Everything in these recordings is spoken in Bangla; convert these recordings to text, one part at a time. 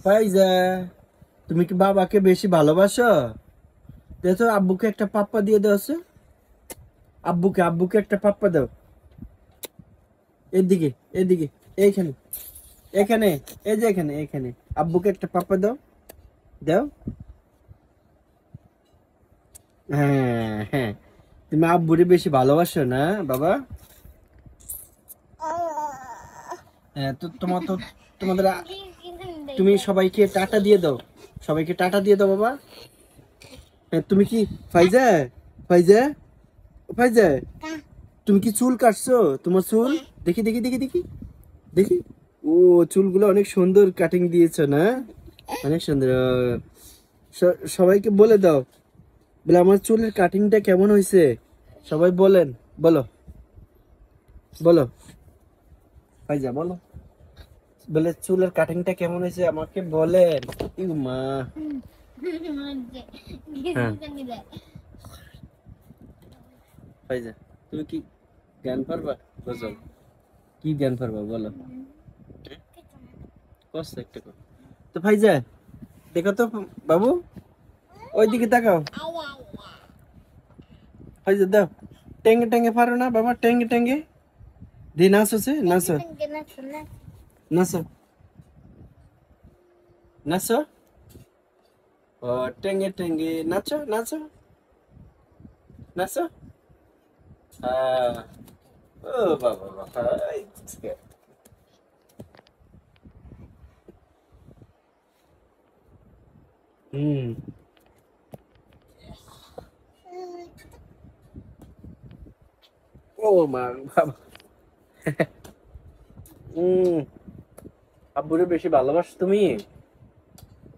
ফাইজা, তুমি কি বাবাকে বেশি ভালোবাসো? দেখো আব্বুকে একটা পাপ্পা দিয়ে দাও। আব্বুকে একটা পাপ্পা দাও। এদিকে, এদিকে, এইখানে, এখানে, এই যে এখানে, এখানে। আব্বুকে একটা পাপ্পা দাও। দাও। হ্যাঁ হ্যাঁ, তুমি আব্বুরে বেশি ভালোবাসো না বাবা? হ্যাঁ, তো তোমাদের তুমি সবাইকে টাটা দিয়ে দাও। সবাইকে টাটা দিয়ে দাও বাবা। হ্যাঁ, তুমি কি ফাইজা, ফাইজা, ফাইজা, তুমি কি চুল কাটছো? তোমার চুল দেখি দেখি দেখি দেখি দেখি। ও, চুলগুলো অনেক সুন্দর কাটিং দিয়েছো না? অনেক সুন্দর। সবাইকে বলে দাও, বলে আমার চুলের কাটিংটা কেমন হয়েছে? সবাই বলেন, বলো, বলো ফাইজা, বলো, বলে চুলের কাটিংটা কেমন হয়েছে আমাকে বলেন। ইউ মা। হ্যাঁ ফাইজা, তুমি কি গান পারবা? গজল কি গান পারবা বলো? কষ্ট একটা কর। তো ফাইজা, দেখো তো বাবু, ওইদিকে তাকাও। ফাইজা দাও। টেঙ্গে টেঙ্গে পারো না বাবা? টেঙ্গে টেঙ্গে দি, নাচো, সে নাচো, নাচো, নাচো। ও, টেঙ্গে টেঙ্গে নাচো, নাচো, নাচো। ও বাবা বাবা, হুম। ও মা বাবা। হুম। আব্বুরে বেশি ভালোবাসো তুমি?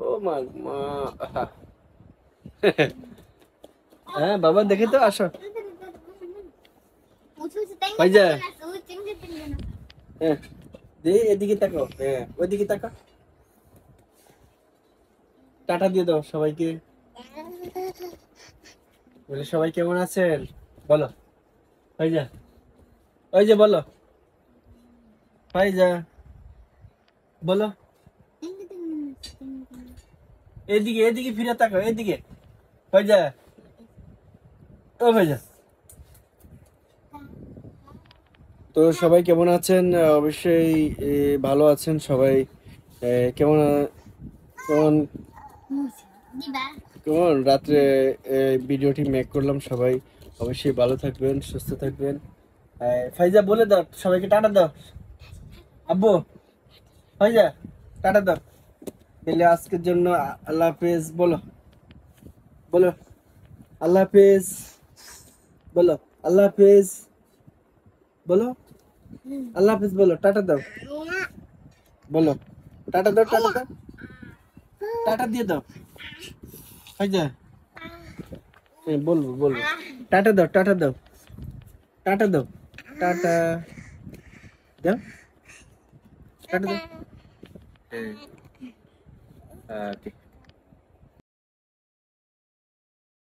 ও মা মা। হ্যাঁ বাবা, দেখে তো, আসো ফাইজা। হ্যাঁ, এদিকে তাকাও। হ্যাঁ, ওইদিকে তাকাও। টাটা দিয়ে দাও সবাইকে। বলে সবাই কেমন আছেন বলো। ফাইজা, ওই যে বলো ফাইজা, বলো। এদিকে, এদিকে ফিরে তাকাও, এদিকে। ফাইজা, ও ফাইজা। তো সবাই কেমন আছেন? অবশ্যই ভালো আছেন সবাই। কেমন কেমন কেমন রাত্রে ভিডিওটি মেক করলাম। সবাই অবশ্যই ভালো থাকবেন, সুস্থ থাকবেন। ফাইজা বলে দাও সবাইকে, টাটা দাও। আব্বু, ফাইজা, টাটা দাও। তাহলে আজকের জন্য আল্লাহ হাফেজ বলো, বলো আল্লাহ হাফেজ, বলো আল্লাহ হাফেজ, বলো আল্লাহ হাফেজ, বলো টাটা দাও, বলো টাটা দাও, টাটা দাও, টাটা দিয়ে দাও। ফাইজা, হ্যাঁ বলবো বলবো। টাটা দাও, টাটা দাও, টাটা দাও, টাটা দাও, টাটা দাও। হ্যাঁ, ওকে।